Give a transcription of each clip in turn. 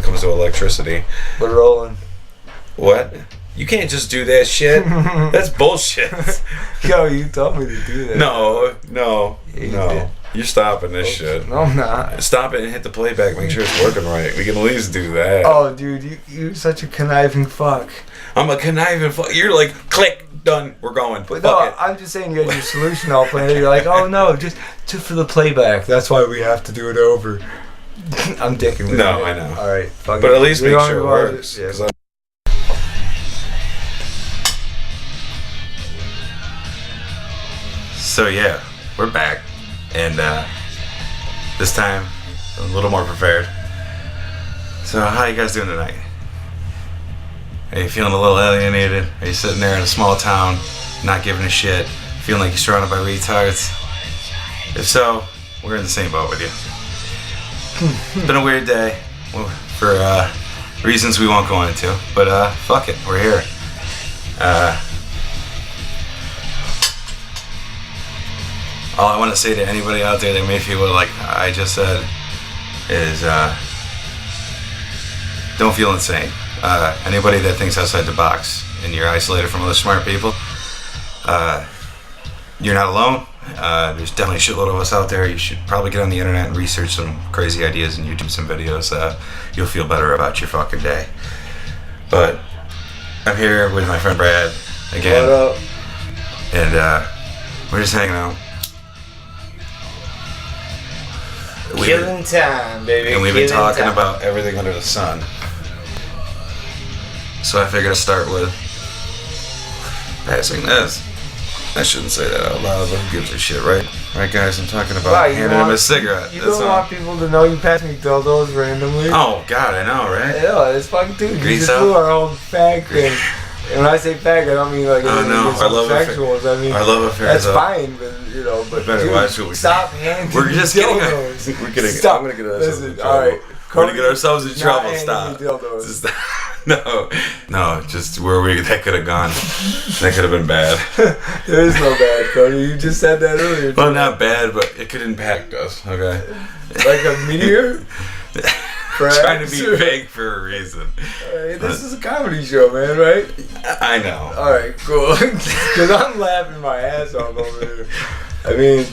comes to electricity. We're rolling. What? You can't just do that shit. That's bullshit. Yo, you told me to do that. No. Did. You're stopping this shit. No, I'm not. Stop it and hit the playback. Make sure it's working right. We can at least do that. Oh, dude, you're such a conniving fuck. I'm a conniving fuck. You're like, click, done, we're going. But fuck no, it. I'm just saying you had your solution all planned. You're like, oh no, just for the playback. That's why we have to do it over. I'm dicking with No, you. I know. All right, fuck But it. at least We make don't sure it involve works. Yeah. 'Cause I- So yeah, we're back, and this time a little more prepared. So how you guys doing tonight? Are you feeling a little alienated? Are you sitting there in a small town, not giving a shit, feeling like you're surrounded by retards? If so, we're in the same boat with you. It's been a weird day for reasons we won't go into, but fuck it, we're here. All I want to say to anybody out there that may feel like I just said is don't feel insane. Anybody that thinks outside the box and you're isolated from other smart people, you're not alone. There's definitely a shitload of us out there. You should probably get on the internet and research some crazy ideas and YouTube some videos. You'll feel better about your fucking day. But I'm here with my friend Brad again. What up? And we're just hanging out. Killing time, baby. And we've been talking about everything under the sun. So I figured I'd start with passing this. I shouldn't say that out loud, but who gives a shit, right? Right, guys? I'm talking about handing him a cigarette. You don't want people to know you pass me dildos randomly. Oh, God, I know, right? Yeah, it's fucking dude. You Grease just up. do our old fag thing. And when I say fag, I don't mean like our love sexuals. I mean, our love affairs. that's fine, but but better dude, watch what we stop handing We're just dildos. kidding. We're kidding. Stop. I'm gonna get ourselves in Listen, trouble. all right. We're gonna get ourselves in Not trouble. handing Stop. me dildos. Just, no, just where that could have gone. That could have been bad. There is no bad, Cody. You just said that earlier. Well, not bad, but it could impact us. Okay. Like a meteor. Trying to be vague for a reason. This is a comedy show, man, right? I know. Alright, cool. Because I'm laughing my ass off over here. I mean,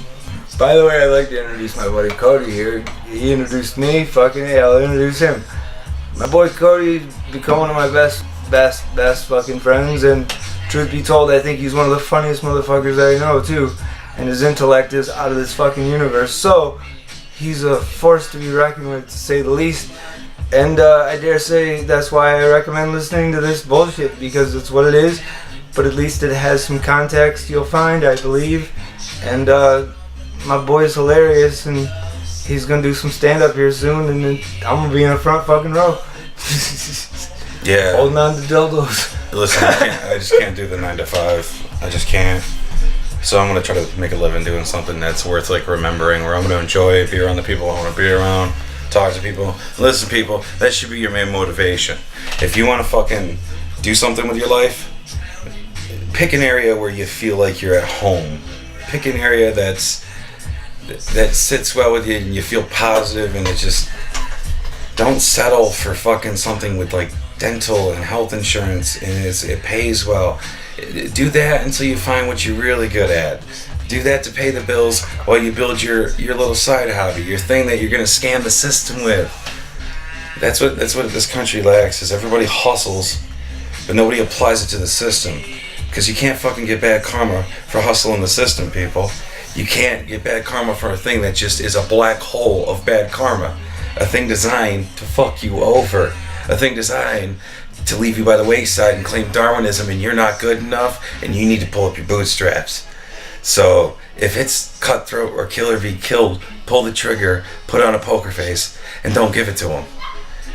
by the way, I'd like to introduce my buddy Cody here. He introduced me. Fucking hey, I'll introduce him. My boy Cody become one of my best fucking friends. And truth be told, I think he's one of the funniest motherfuckers that I know, too. And his intellect is out of this fucking universe. So, he's a force to be reckoned with, to say the least. And I dare say that's why I recommend listening to this bullshit, because it's what it is. But at least it has some context, you'll find, I believe. And my boy's hilarious, and he's gonna do some stand-up here soon, and then I'm gonna be in the front fucking row. Yeah. Holding on to dildos. Listen, I just can't do the 9 to 5. I just can't. So I'm gonna try to make a living doing something that's worth like remembering, where I'm gonna enjoy, be around the people I want to be around, talk to people, listen to people. That should be your main motivation. If you want to fucking do something with your life, pick an area where you feel like you're at home. Pick an area that sits well with you and you feel positive, and it just don't settle for fucking something with like dental and health insurance and it pays well. Do that until you find what you're really good at. Do that to pay the bills while you build your little side hobby, your thing that you're gonna scam the system with. That's what this country lacks, is everybody hustles, but nobody applies it to the system. Because you can't fucking get bad karma for hustling the system, people. You can't get bad karma for a thing that just is a black hole of bad karma. A thing designed to fuck you over. A thing designed to leave you by the wayside and claim Darwinism and you're not good enough and you need to pull up your bootstraps. So if it's cutthroat or kill or be killed, pull the trigger, put on a poker face, and don't give it to them.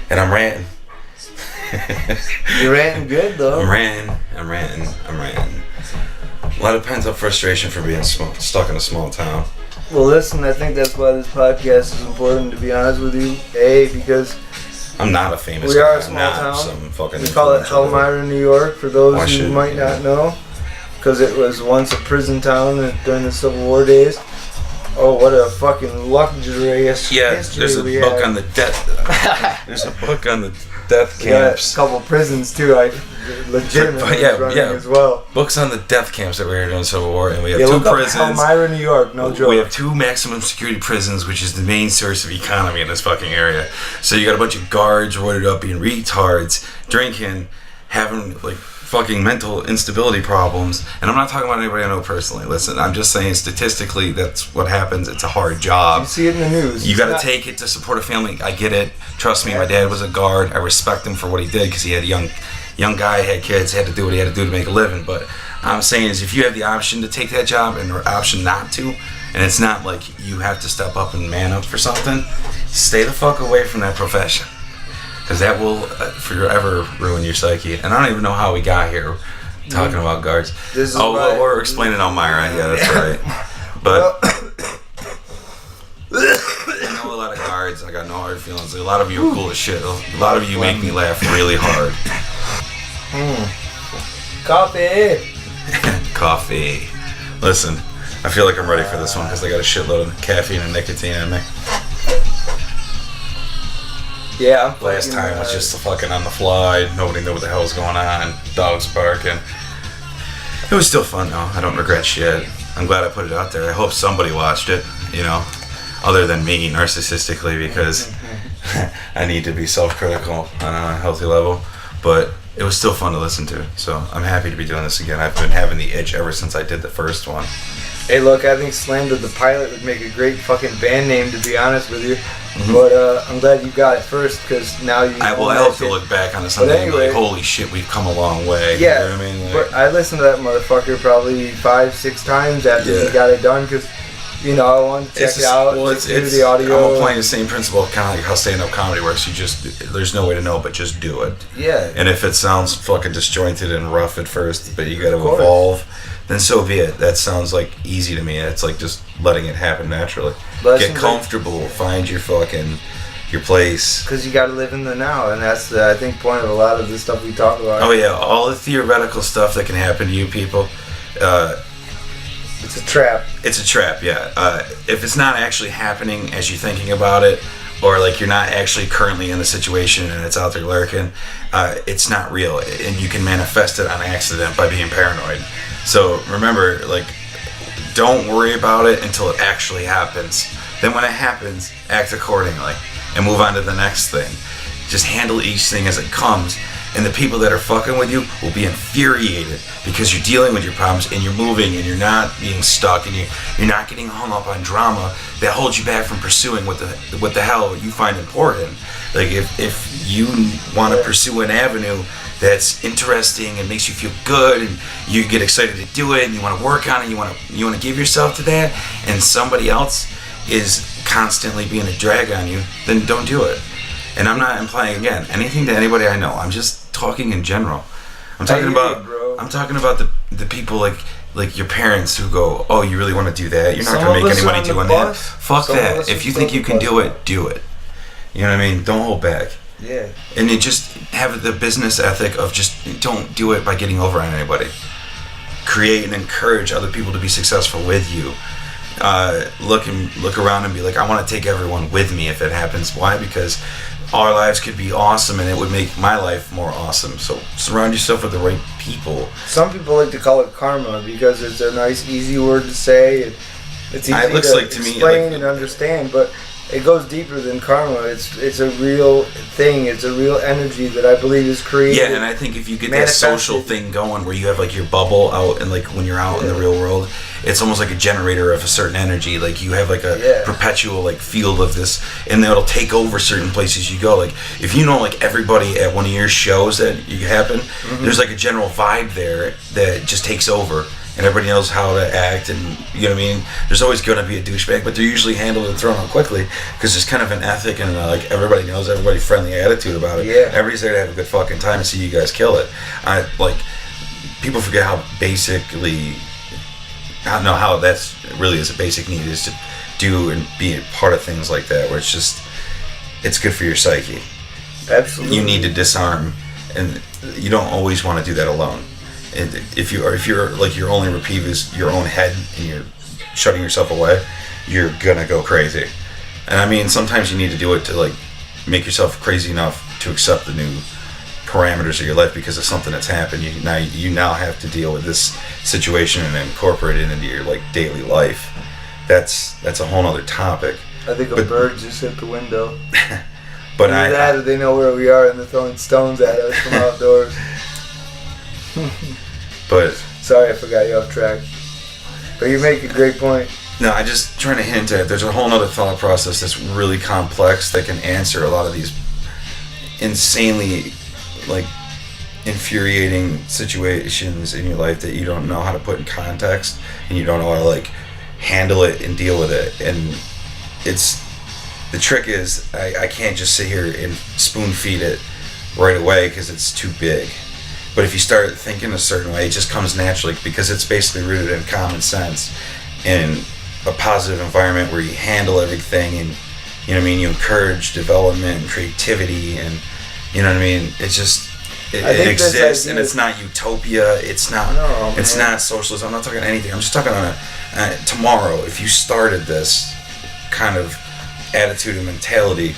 And I'm ranting. You're ranting good though. I'm ranting. A lot of pent-up frustration for being stuck in a small town. Well, listen, I think that's why this podcast is important, to be honest with you. Because I'm not a famous we guy. are a small I'm not town. some fucking We call it influencer. Elmira, New York, for those Why who should- might not know. Because it was once a prison town during the Civil War days. Oh, what a fucking luxurious Yeah, history there's a we book have. on the death. There's a book on the death We got camps. a couple prisons too. I legitimately running as well. Books on the death camps that we were during the Civil War, and we have Yeah, two look up prisons. Elmira, New York. No joke. We have 2 maximum security prisons, which is the main source of economy in this fucking area. So you got a bunch of guards roided up, being retards, drinking, having like fucking mental instability problems. And I'm not talking about anybody I know personally. Listen, I'm just saying statistically that's what happens. It's a hard job. You see it in the news. You got to take it to support a family. I get it. Trust me, my dad was a guard. I respect him for what he did because he had a young guy, had kids, had to do what he had to do to make a living. But I'm saying is if you have the option to take that job and the option not to, and it's not like you have to step up and man up for something, stay the fuck away from that profession. Because that will forever ruin your psyche. And I don't even know how we got here talking about guards. We're explaining Elmira. Yeah, that's right. But I know a lot of guards. I got no hard feelings. A lot of you are cool as shit. A lot of you make me laugh really hard. Coffee. Coffee. Listen, I feel like I'm ready for this one because I got a shitload of caffeine and nicotine in me. Yeah, I'm Last time was just fucking on the fly. Nobody knew what the hell was going on. Dogs barking. It was still fun though. I don't regret shit. I'm glad I put it out there. I hope somebody watched it, you know, other than me narcissistically, because I need to be self-critical on a healthy level. But it was still fun to listen to. So I'm happy to be doing this again. I've been having the itch ever since I did the first one. Hey, look, I think Slander the Pilot would make a great fucking band name, to be honest with you. Mm-hmm. But I'm glad you got it first, because now you... I hope to look back on this someday and be like, holy shit, we've come a long way. Yeah, you know what I mean? Like, but I listened to that motherfucker probably 5-6 times after he got it done, because, you know, I wanted to check it out, it's the audio. I'm applying the same principle, kind of like how stand-up comedy works. You just, there's no way to know, but just do it. Yeah. And if it sounds fucking disjointed and rough at first, but you gotta evolve, then so be it. That sounds like easy to me. It's like just letting it happen naturally. Get comfortable, find your place. Because you gotta live in the now, and that's the, I think, point of a lot of the stuff we talk about. Oh yeah, all the theoretical stuff that can happen to you people, it's a trap. It's a trap, yeah. If it's not actually happening as you're thinking about it, or like you're not actually currently in the situation and it's out there lurking, it's not real, and you can manifest it on accident by being paranoid. So remember, like, don't worry about it until it actually happens. Then when it happens, act accordingly and move on to the next thing. Just handle each thing as it comes, and the people that are fucking with you will be infuriated because you're dealing with your problems and you're moving and you're not being stuck and you're not getting hung up on drama that holds you back from pursuing what the hell you find important. Like if you want to pursue an avenue that's interesting and makes you feel good and you get excited to do it and you want to work on it, you want to give yourself to that, and somebody else is constantly being a drag on you, then don't do it. And I'm not implying, again, anything to anybody I know. I'm just talking in general. I'm talking about the people like your parents who go, oh, you really want to do that? You're not going to make any money doing that. Fuck that. If you think you can do it, do it. You know what I mean? Don't hold back. Yeah. And you just have the business ethic of just don't do it by getting over on anybody. Create and encourage other people to be successful with you. Look around and be like, I want to take everyone with me if it happens. Why? Because our lives could be awesome and it would make my life more awesome. So surround yourself with the right people. Some people like to call it karma because it's a nice, easy word to say. It's easy to explain and understand, but it goes deeper than karma. It's a real thing. It's a real energy that I believe is created. Yeah, and I think if you get that social thing going where you have like your bubble out and like when you're out in the real world, it's almost like a generator of a certain energy. Like you have like a perpetual like field of this, and it'll take over certain places you go. Like if you know like everybody at one of your shows that you happen, there's like a general vibe there that just takes over. And everybody knows how to act, and you know what I mean? There's always going to be a douchebag, but they're usually handled and thrown out quickly because there's kind of an ethic and like everybody knows, everybody friendly attitude about it. Yeah. Everybody's there to have a good fucking time and see you guys kill it. Like, people forget how basically, I don't know how that's really is a basic need is to do and be a part of things like that, where it's just, it's good for your psyche. Absolutely. You need to disarm, and you don't always want to do that alone. And if you're like your only reprieve is your own head and you're shutting yourself away, you're gonna go crazy. And I mean, sometimes you need to do it to like make yourself crazy enough to accept the new parameters of your life because of something that's happened. You now have to deal with this situation and incorporate it into your like daily life. That's a whole other topic. I think a bird just hit the window. But or they know where we are and they're throwing stones at us from outdoors. But sorry, I forgot you off track. But you make a great point. No, I just trying to hint at there's a whole other thought process that's really complex that can answer a lot of these insanely like infuriating situations in your life that you don't know how to put in context and you don't know how to like handle it and deal with it. And it's the trick is I can't just sit here and spoon feed it right away because it's too big. But if you start thinking a certain way, it just comes naturally because it's basically rooted in common sense and a positive environment where you handle everything and you know what I mean, you encourage development and creativity and you know what I mean, it exists and it's not utopia, it's not socialism, I'm not talking anything, I'm just talking on tomorrow if you started this kind of attitude and mentality,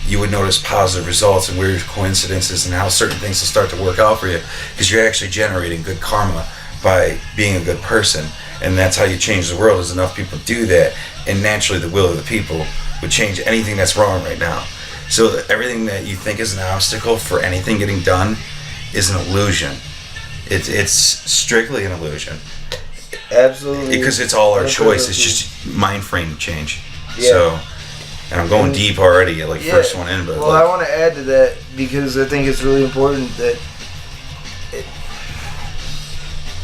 you would notice positive results and weird coincidences and how certain things will start to work out for you because you're actually generating good karma by being a good person. And that's how you change the world, is enough people do that, and naturally the will of the people would change anything that's wrong right now. So everything that you think is an obstacle for anything getting done is an illusion. It's strictly an illusion. Absolutely. Because it's all our choice. It's just mind frame change. Yeah. So, and I'm going deep already, like first one in, but well, I want to add to that because I think it's really important that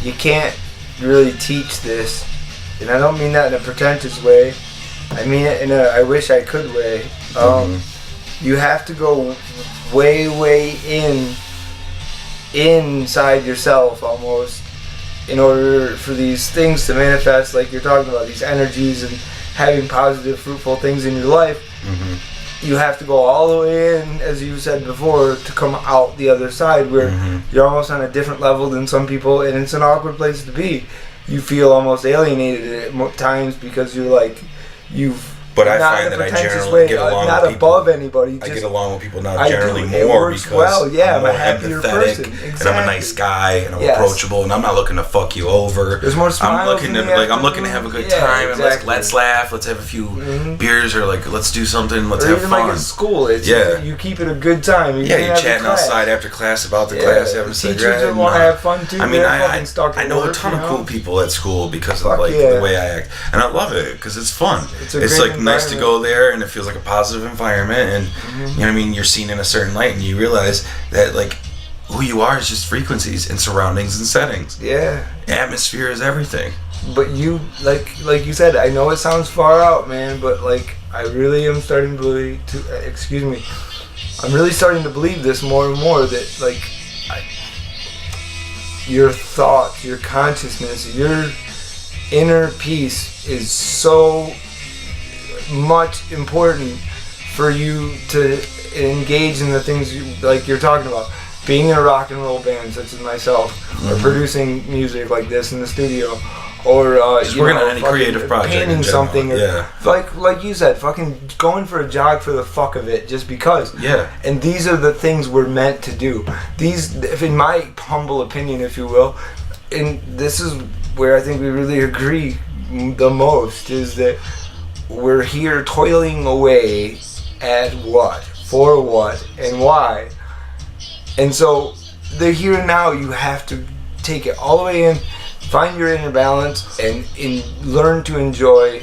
you can't really teach this, and I don't mean that in a pretentious way. I mean it in a I wish I could way. You have to go way inside yourself almost in order for these things to manifest, like you're talking about, these energies and having positive, fruitful things in your life. You have to go all the way in, as you said before, to come out the other side where you're almost on a different level than some people, and it's an awkward place to be. You feel almost alienated at times because you're like, But I find that I generally get along with people. Not above anybody. I get along with people now generally more because I'm a happier person. Exactly. And I'm a nice guy and I'm approachable and I'm not looking to fuck you over. There's more smiles. I'm looking to have a good time and let's laugh. Let's have a few beers or like let's do something. Let's have fun. Like in school, you keep it a good time. You're chatting outside after class about the class, having a cigarette. Teachers want to have fun too. I mean, I know a ton of cool people at school because of like the way I act, and I love it because it's fun. It's like nice to go there and it feels like a positive environment and you know what I mean, you're seen in a certain light and you realize that like who you are is just frequencies and surroundings and settings. Atmosphere is everything. But you like you said, I know it sounds far out, man, but like I really am starting to believe I'm really starting to believe this more and more, that like your thoughts, your consciousness, your inner peace is so much important for you to engage in the things you're talking about. Being in a rock and roll band such as myself, or producing music like this in the studio, or just working on any creative project, painting something, or like you said, fucking going for a jog for the fuck of it, just because. And these are the things we're meant to do. These, in my humble opinion, if you will, and this is where I think we really agree the most, is that we're here toiling away at what, for what, and why. And so the here and now, you have to take it all the way in, find your inner balance, and learn to enjoy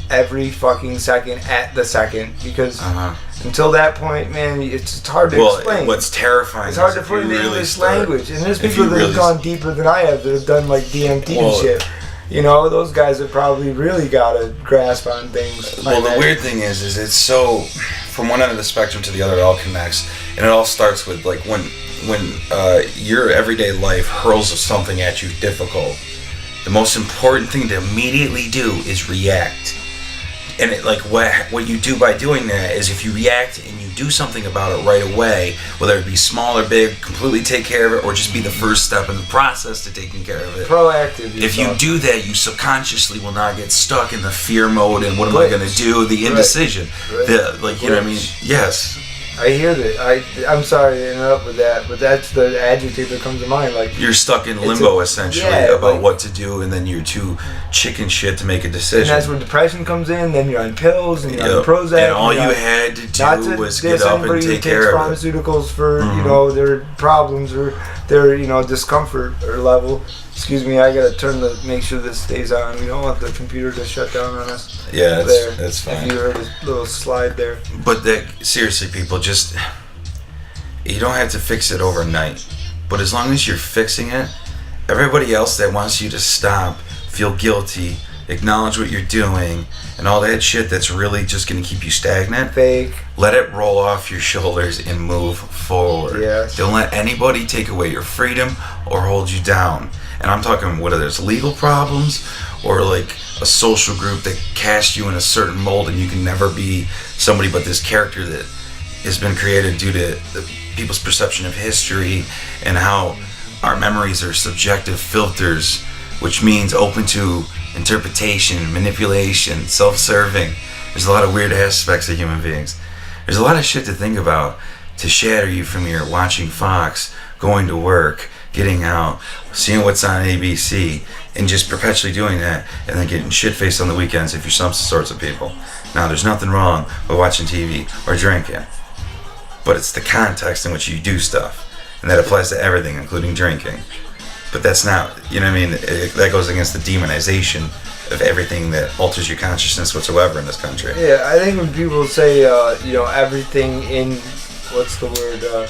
every fucking second at the second. Because until that point, man, it's hard to explain. What's terrifying, it's hard to put in English language. And there's people that have gone deeper than I have, that have done like DMT and shit. You know, those guys have probably really got a grasp on things. Well, the weird thing is it's so, from one end of the spectrum to the other, it all connects. And it all starts with, like, when your everyday life hurls something at you difficult, the most important thing to immediately do is react. And it, like what you do by doing that is if you react and you do something about it right away, whether it be small or big, completely take care of it, or just be the first step in the process to taking care of it. Proactive. If you do that, you subconsciously will not get stuck in the fear mode and what am I going to do, the indecision, the like, you know what I mean? Yes. I hear that. I'm sorry to interrupt with that, but that's the adjective that comes to mind. Like you're stuck in limbo essentially about like, what to do, and then you're too chicken shit to make a decision. And that's where depression comes in. Then you're on pills and you're on Prozac. And all you had to do was get up and take care of it. Pharmaceuticals for their problems or their discomfort or level. Excuse me, I gotta make sure this stays on. We don't want the computer to shut down on us. Yeah, that's fine. If you heard a little slide there. But seriously, people, just you don't have to fix it overnight. But as long as you're fixing it, everybody else that wants you to stop, feel guilty, acknowledge what you're doing, and all that shit that's really just gonna keep you stagnant. Fake. Let it roll off your shoulders and move forward. Yes. Don't let anybody take away your freedom or hold you down. And I'm talking whether there's legal problems or like a social group that cast you in a certain mold and you can never be somebody but this character that has been created due to people's perception of history and how our memories are subjective filters, which means open to interpretation, manipulation, self-serving. There's a lot of weird aspects of human beings. There's a lot of shit to think about to shatter you from your watching Fox, going to work, getting out, seeing what's on ABC, and just perpetually doing that, and then getting shit-faced on the weekends if you're some sorts of people. Now, there's nothing wrong with watching TV or drinking, but it's the context in which you do stuff, and that applies to everything, including drinking. But that's not, you know what I mean? That goes against the demonization of everything that alters your consciousness whatsoever in this country. Yeah, I think when people say, everything in, what's the word,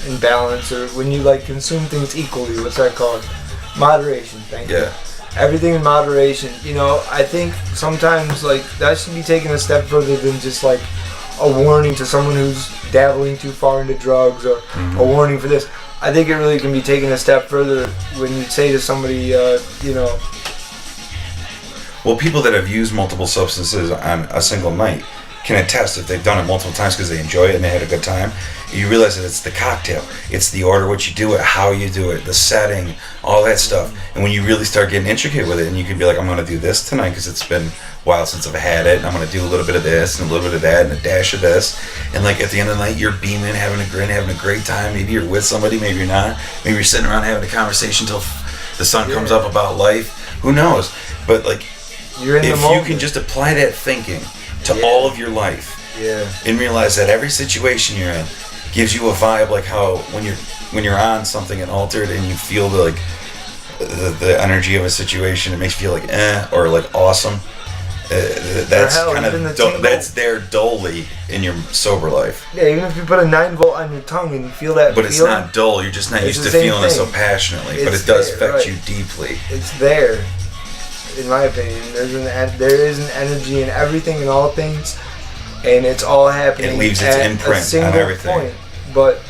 in balance, or when you like consume things equally, what's that called? Moderation, thank you. Everything in moderation. I think sometimes like that should be taken a step further than just like a warning to someone who's dabbling too far into drugs or a warning for this. I think it really can be taken a step further when you say to somebody, Well, people that have used multiple substances on a single night can attest if they've done it multiple times because they enjoy it and they had a good time. You realize that it's the cocktail, it's the order, what you do it, how you do it, the setting, all that stuff. And when you really start getting intricate with it, and you can be like, I'm going to do this tonight because it's been a while since I've had it, and I'm going to do a little bit of this and a little bit of that and a dash of this. And like at the end of the night, you're beaming, having a grin, having a great time. Maybe you're with somebody, maybe you're not. Maybe you're sitting around having a conversation till the sun comes up about life. Who knows? But like, you're in if the moment. you can just apply that thinking to all of your life, and realize that every situation you're in gives you a vibe, like how when you're on something and altered and you feel the energy of a situation, it makes you feel like or like awesome. That's kind of that's there dully in your sober life. Yeah, even if you put a 9-volt on your tongue and you feel that. But it's not dull. You're just not used to feeling it so passionately. But it does affect you deeply. It's there, in my opinion. There is an energy in everything and all things. And it's all happening. It leaves its imprint on everything. Point. But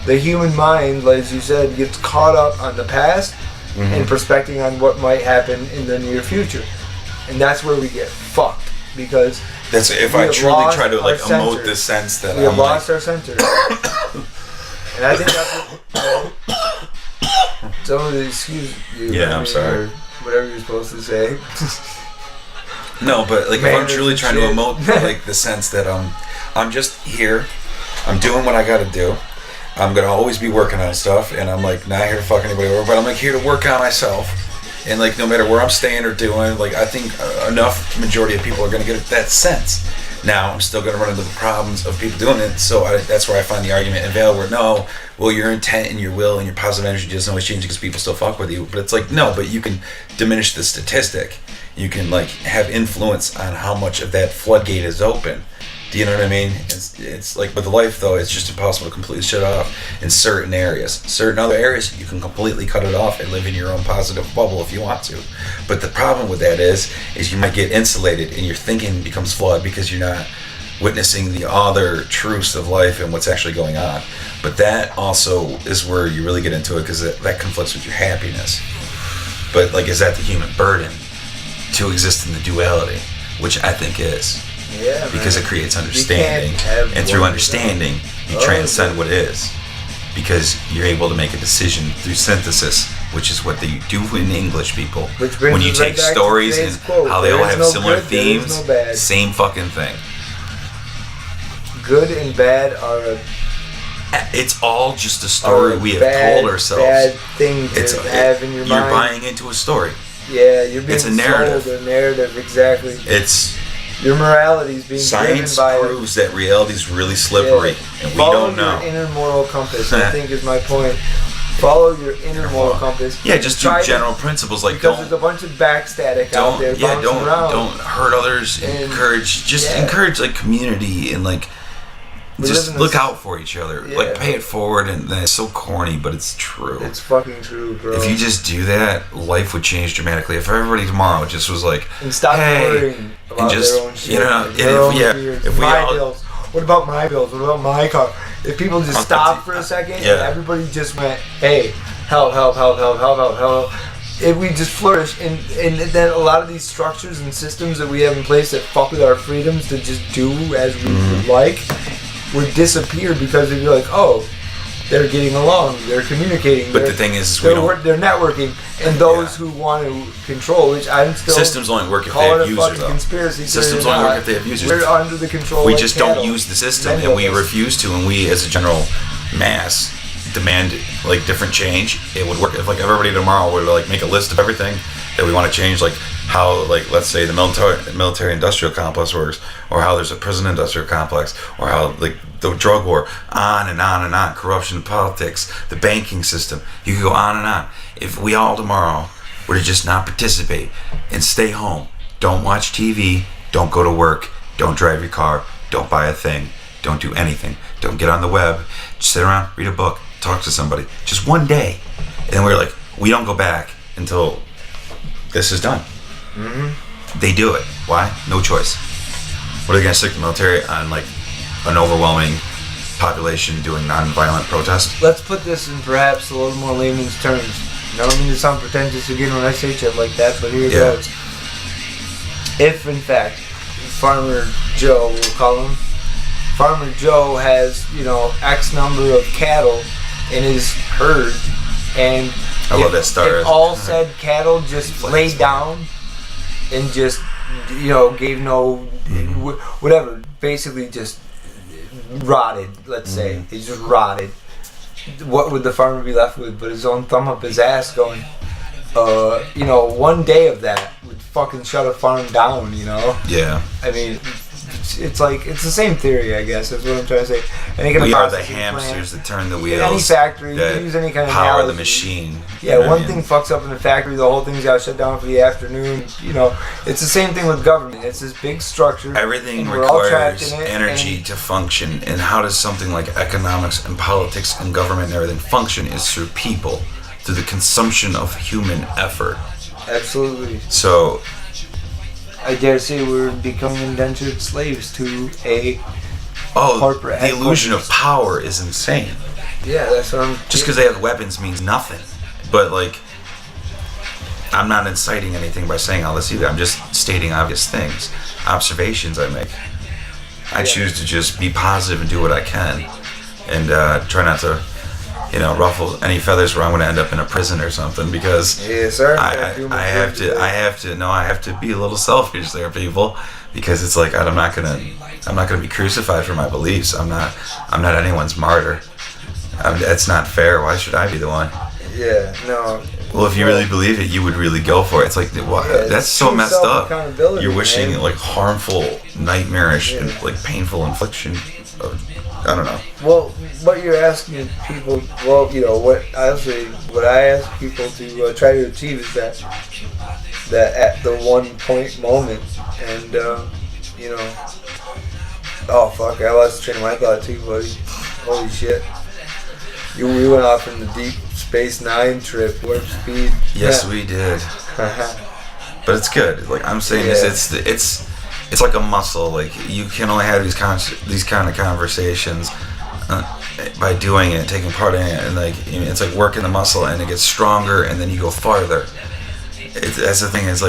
the human mind, as you said, gets caught up on the past and prospecting on what might happen in the near future, and that's where we get fucked because that's if I truly try to like emote the sense that we have lost our center. And I think that's what somebody excuse you. Yeah, I'm sorry. Or whatever you're supposed to say. No, but like if I'm truly trying to emote like the sense that I'm just here, I'm doing what I gotta do. I'm gonna always be working on stuff, and I'm like not here to fuck anybody over, but I'm like here to work on myself. And like no matter where I'm staying or doing, like I think enough majority of people are gonna get that sense. Now I'm still gonna run into the problems of people doing it, so that's where I find the argument invalid. Where your intent and your will and your positive energy doesn't always change because people still fuck with you. But it's like no, but you can diminish the statistic. You can like have influence on how much of that floodgate is open. Do you know what I mean? It's like with life though, it's just impossible to completely shut off in certain areas. Certain other areas, you can completely cut it off and live in your own positive bubble if you want to. But the problem with that is you might get insulated and your thinking becomes flawed because you're not witnessing the other truths of life and what's actually going on. But that also is where you really get into it because that conflicts with your happiness. But like, is that the human burden to exist in the duality? which I think is. Yeah, because man. it creates understanding, and through understanding you transcend what is, because you're able to make a decision through synthesis, which is what they do in English, people. When you take stories and how they all have similar themes, same fucking thing. Good and bad are it's all just a story we have told ourselves. Bad thing to have in your mind. You're buying into a story. Yeah, you're being it's a narrative. sold a narrative, exactly. It's your morality is being science driven by proves that reality is really slippery, and we don't know. Follow your inner moral compass, I think is my point. Follow your inner moral compass. Yeah, just do general principles like because there's a bunch of backstatic out there bouncing around. Don't hurt others. Encourage like community and like just look out for each other. Yeah. Like pay it forward, and it's so corny, but it's true. It's fucking true, bro. If you just do that, life would change dramatically. If everybody tomorrow just was like, and stop worrying about their own shit. If we all bills. What about my bills? What about my car? If people just stopped for a second and everybody just went, hey, help. If we just flourish, and then a lot of these structures and systems that we have in place that fuck with our freedoms to just do as we would like would disappear, because they'd be like, oh, they're getting along, they're communicating. But the thing is, they're networking, and those who want to control, which I'm still systems only work if they have users. Conspiracy systems only work if they have users. We're under the control. We just don't use the system, and we refuse to. And we, as a general mass, demand like different change. It would work if like everybody tomorrow would like make a list of everything that we want to change, like how, like, let's say the military industrial complex works, or how there's a prison industrial complex, or how like the drug war, on and on and on, corruption, politics, the banking system. You could go on and on. If we all tomorrow were to just not participate and stay home, don't watch TV, don't go to work, don't drive your car, don't buy a thing, don't do anything, don't get on the web, just sit around, read a book, talk to somebody, just one day, and then we're like, we don't go back until this is done. Mm-hmm. They do it. Why? No choice. What are they going to stick the military on, like an overwhelming population doing non-violent protest? Let's put this in perhaps a little more layman's terms. I don't mean to sound pretentious again when I say shit like that, but here it goes. If in fact Farmer Joe, we'll call him, Farmer Joe has, X number of cattle in his herd, and if all said cattle just laid down and just, gave no, whatever, basically just rotted, let's say. He just rotted. What would the farmer be left with but his own thumb up his ass going, one day of that would fucking shut a farm down, Yeah. I mean, it's the same theory, I guess, is what I'm trying to say. We are the hamsters that turn the wheels. Any factory, you can use any kind of power analogy. The machine. Yeah, one thing fucks up in the factory, the whole thing's got to shut down for the afternoon. It's the same thing with government. It's this big structure. Everything requires energy to function. And how does something like economics and politics and government and everything function is through people, through the consumption of human effort. Absolutely. So I dare say we're becoming indentured slaves to a corporate. The illusion of power is insane. Yeah, that's what I'm... Just because they have weapons means nothing. But, I'm not inciting anything by saying all this either. I'm just stating obvious things, observations I make. I choose to just be positive and do what I can, and try not to, ruffle any feathers where I'm going to end up in a prison or something, because yes, sir. I have to be a little selfish there, people, because it's like I'm not gonna be crucified for my beliefs. I'm not anyone's martyr. That's not fair. Why should I be the one? Yeah, no. Well, if you really believe it, you would really go for it. It's like, that's so messed up. You're wishing harmful, nightmarish, and painful infliction of, I don't know. Well, what you're asking people, what I ask people to try to achieve is that at the 1 point moment, and oh fuck, I lost the train of my thought too, buddy. Holy shit. We went off in the Deep Space Nine trip, warp speed. Yes, we did. But it's good. Like I'm saying, it's like a muscle. Like you can only have these kind of conversations by doing it, taking part in it, and it's like working the muscle, and it gets stronger, and then you go farther. That's the thing. Is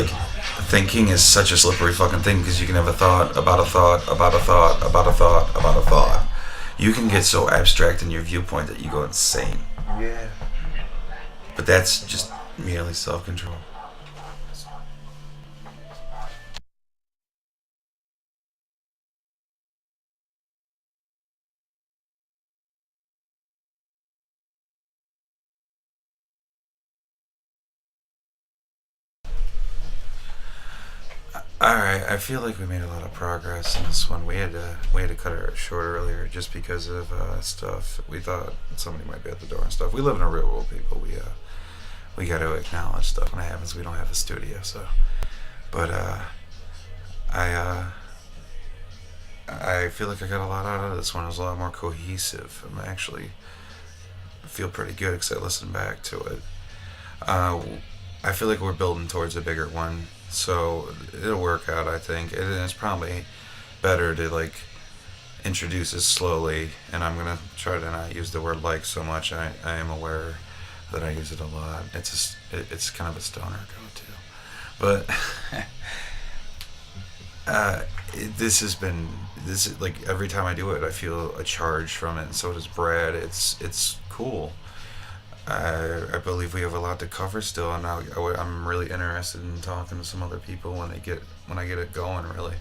thinking is such a slippery fucking thing because you can have a thought about a thought about a thought about a thought about a thought. You can get so abstract in your viewpoint that you go insane. Yeah. But that's just merely self-control. Alright, I feel like we made a lot of progress in this one. We had to cut it short earlier just because of stuff. We thought somebody might be at the door and stuff. We live in a real world, people. We got to acknowledge stuff when it happens. We don't have a studio, so. But I feel like I got a lot out of this one. It was a lot more cohesive. I feel pretty good because I listened back to it. I feel like we're building towards a bigger one. So it'll work out, I think. It's probably better to like introduce it slowly, and I'm gonna try to not use the word like so much. I am aware that I use it a lot. It's kind of a stoner go-to, but this is like every time I do it, I feel a charge from it, and so does Brad. It's cool. I believe we have a lot to cover still, and I'm really interested in talking to some other people when I get it going. Really,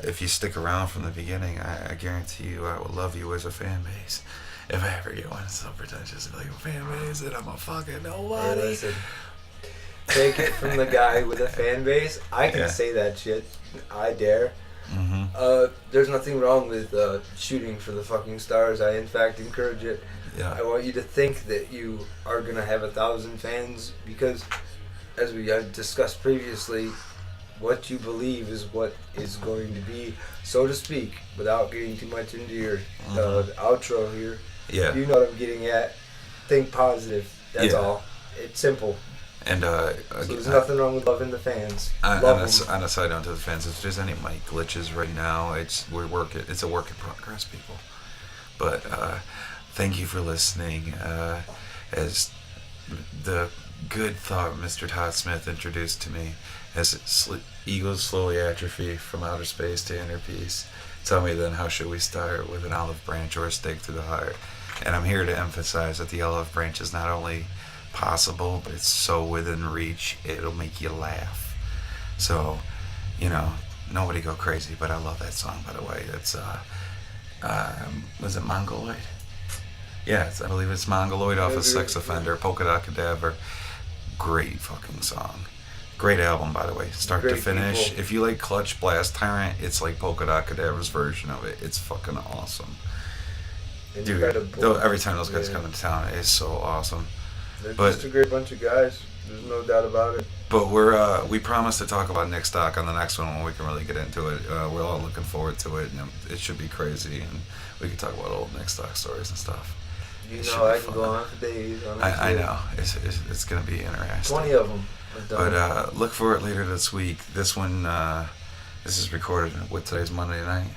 if you stick around from the beginning, I guarantee you I will love you as a fan base. If I ever get one so pretentious, like a fan base, and I'm a fucking nobody. Hey, listen, take it from the guy with a fan base. I can say that shit. I dare. Mm-hmm. There's nothing wrong with shooting for the fucking stars. I in fact encourage it. Yeah. I want you to think that you are gonna have 1,000 fans because, as we have discussed previously, what you believe is what is going to be, so to speak. Without getting too much into your outro here. Yeah. You know what I'm getting at. Think positive. That's all. It's simple. And so there's nothing wrong with loving the fans. On a side note to the fans, if there's any mic glitches right now, it's a work in progress, people. But thank you for listening. As the good thought Mr. Todd Smith introduced to me, as egos slowly atrophy from outer space to inner peace, tell me then how should we start with an olive branch or a stake through the heart? And I'm here to emphasize that the olive branch is not only possible, but it's so within reach, it'll make you laugh. So, nobody go crazy, but I love that song, by the way. It's was it Mongoloid? Yeah, I believe it's Mongoloid off of Sex Offender, Polka Dot Cadaver. Great fucking song. Great album, by the way, start to finish. People. If you like Clutch Blast Tyrant, it's like Polka Dot Cadaver's version of it. It's fucking awesome. Incredible. Dude, every time those guys come into town, it's so awesome. They're just a great bunch of guys. There's no doubt about it. But we promised to talk about Nick Stock on the next one when we can really get into it. We're all looking forward to it, and it should be crazy, and we can talk about old Nick Stock stories and stuff. I can go on for days. I know. It's going to be interesting. 20 of them. But look for it later this week. This one, this is recorded with today's Monday night.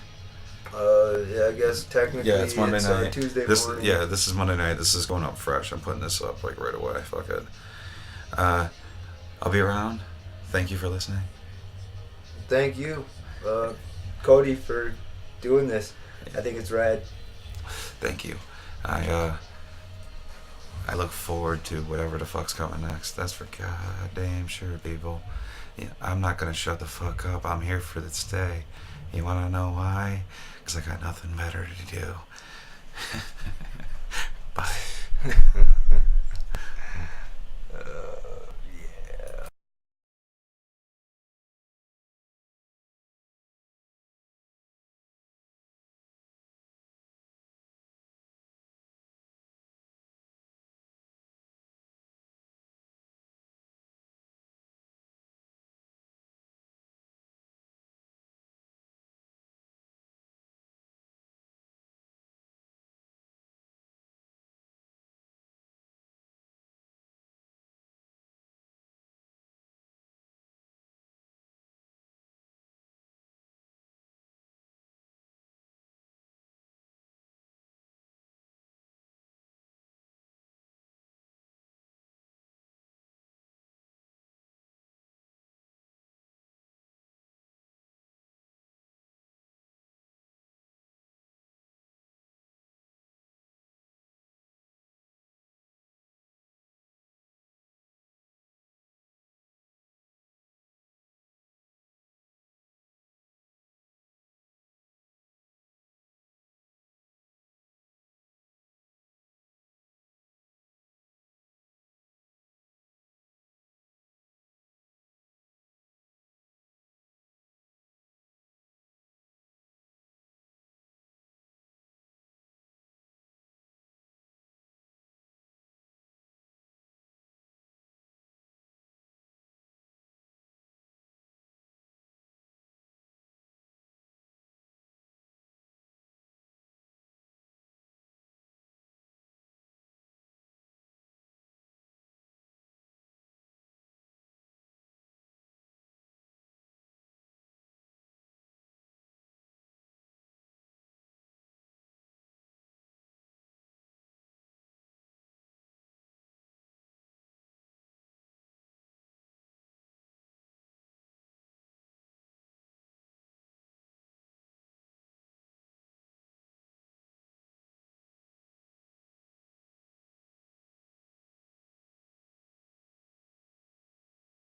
Yeah, I guess technically it's Monday night. Tuesday morning. Yeah, this is Monday night. This is going up fresh. I'm putting this up like right away. Fuck it. I'll be around. Thank you for listening. Thank you, Cody, for doing this. I think it's rad. Thank you. I look forward to whatever the fuck's coming next. That's for goddamn sure, people. Yeah, I'm not gonna shut the fuck up. I'm here for the stay. You wanna know why? Because I got nothing better to do. Bye.